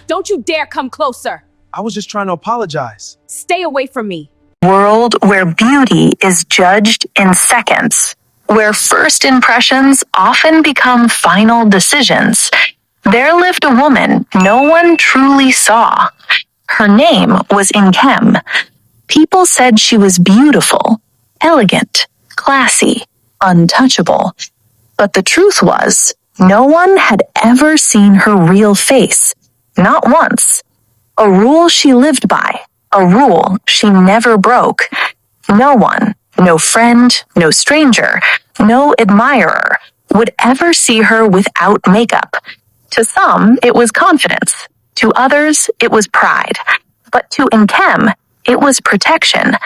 Don't you dare come closer. I was just trying to apologize. Stay away from me. World where beauty is judged in seconds, where first impressions often become final decisions, there lived a woman no one truly saw. Her name was Nkem. People said she was beautiful, elegant, classy, untouchable. But the truth was, no one had ever seen her real face, not once. A rule she lived by, a rule she never broke. No one, no friend, no stranger, no admirer would ever see her without makeup. To some, it was confidence. To others, it was pride. But to Nkem, it was protection.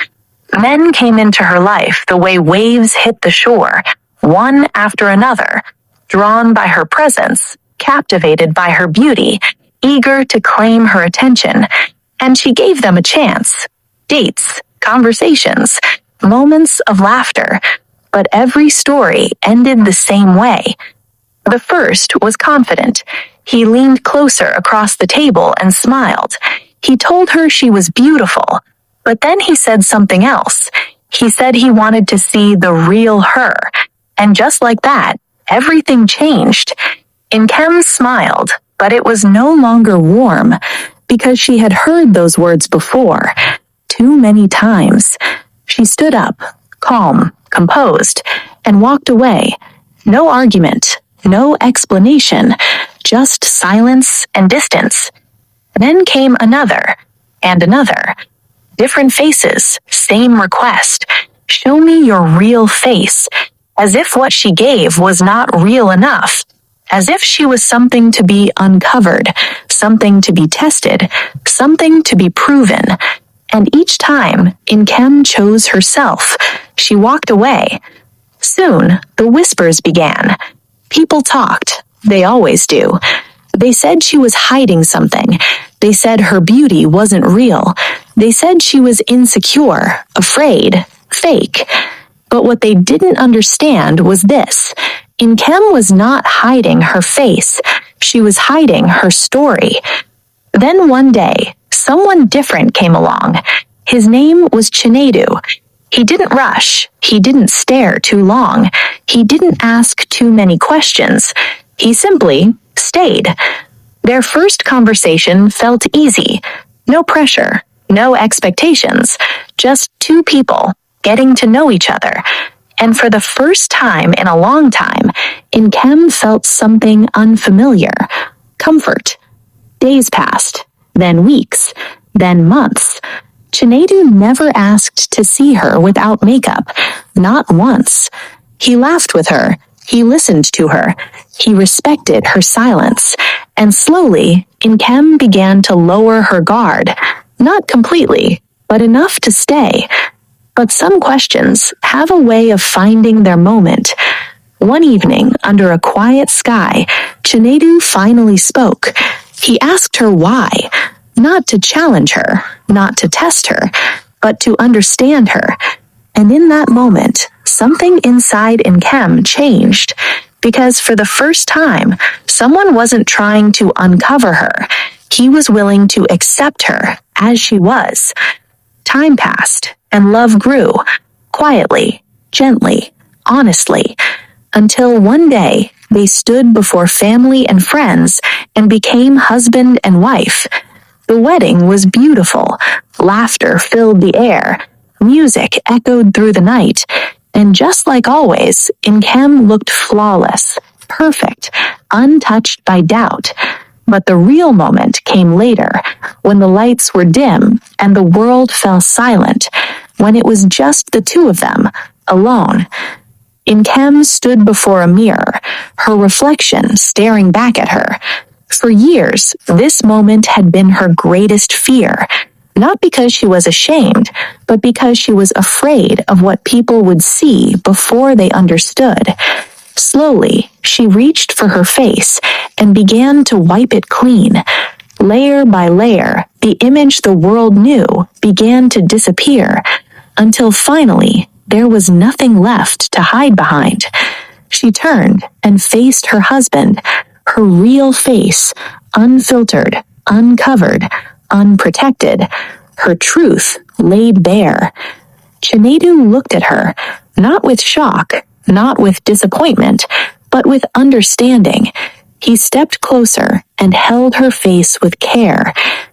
Men came into her life the way waves hit the shore, one after another, drawn by her presence, captivated by her beauty, eager to claim her attention. And she gave them a chance. Dates, conversations, moments of laughter. But every story ended the same way. The first was confident. He leaned closer across the table and smiled. He told her she was beautiful, but then he said something else. He said he wanted to see the real her. And just like that, everything changed. Nkem smiled, but it was no longer warm, because she had heard those words before, too many times. She stood up, calm, composed, and walked away. No argument, no explanation, just silence and distance. Then came another, and another. Different faces, same request. Show me your real face. As if what she gave was not real enough. As if she was something to be uncovered, something to be tested, something to be proven. And each time, Nkem chose herself. She walked away. Soon, the whispers began. People talked. They always do. They said she was hiding something. They said her beauty wasn't real. They said she was insecure, afraid, fake. But what they didn't understand was this. Nkem was not hiding her face. She was hiding her story. Then one day, someone different came along. His name was Chinedu. He didn't rush. He didn't stare too long. He didn't ask too many questions. He simply stayed. Their first conversation felt easy. No pressure, no expectations. Just two people getting to know each other. And for the first time in a long time, Nkem felt something unfamiliar. Comfort. Days passed, then weeks, then months. Chinedu never asked to see her without makeup, not once. He laughed with her. He listened to her. He respected her silence. And slowly, Nkem began to lower her guard. Not completely, but enough to stay. But some questions have a way of finding their moment. One evening, under a quiet sky, Chinedu finally spoke. He asked her why. Not to challenge her, not to test her, but to understand her. And in that moment, something inside Nkem changed, because for the first time, someone wasn't trying to uncover her. He was willing to accept her as she was. Time passed, and love grew, quietly, gently, honestly, until one day they stood before family and friends and became husband and wife. The wedding was beautiful. Laughter filled the air. Music echoed through the night. And just like always, Nkem looked flawless, perfect, untouched by doubt. But the real moment came later, when the lights were dim and the world fell silent, when it was just the two of them, alone. Nkem stood before a mirror, her reflection staring back at her. For years, this moment had been her greatest fear, not because she was ashamed, but because she was afraid of what people would see before they understood. Slowly, she reached for her face and began to wipe it clean. Layer by layer, the image the world knew began to disappear, until finally, there was nothing left to hide behind. She turned and faced her husband, her real face, unfiltered, uncovered, unprotected, her truth laid bare. Chinedu looked at her, not with shock, not with disappointment, but with understanding. He stepped closer and held her face with care,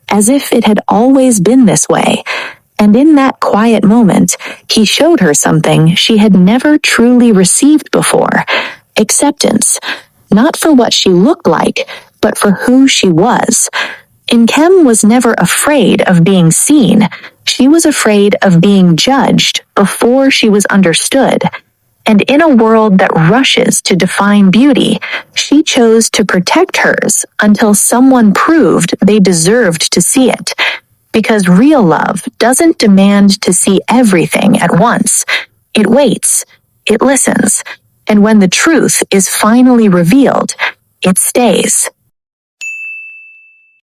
as if it had always been this way. And in that quiet moment, he showed her something she had never truly received before: acceptance, not for what she looked like, but for who she was. Nkem was never afraid of being seen. She was afraid of being judged before she was understood. And in a world that rushes to define beauty, she chose to protect hers until someone proved they deserved to see it. Because real love doesn't demand to see everything at once. It waits, it listens, and when the truth is finally revealed, it stays.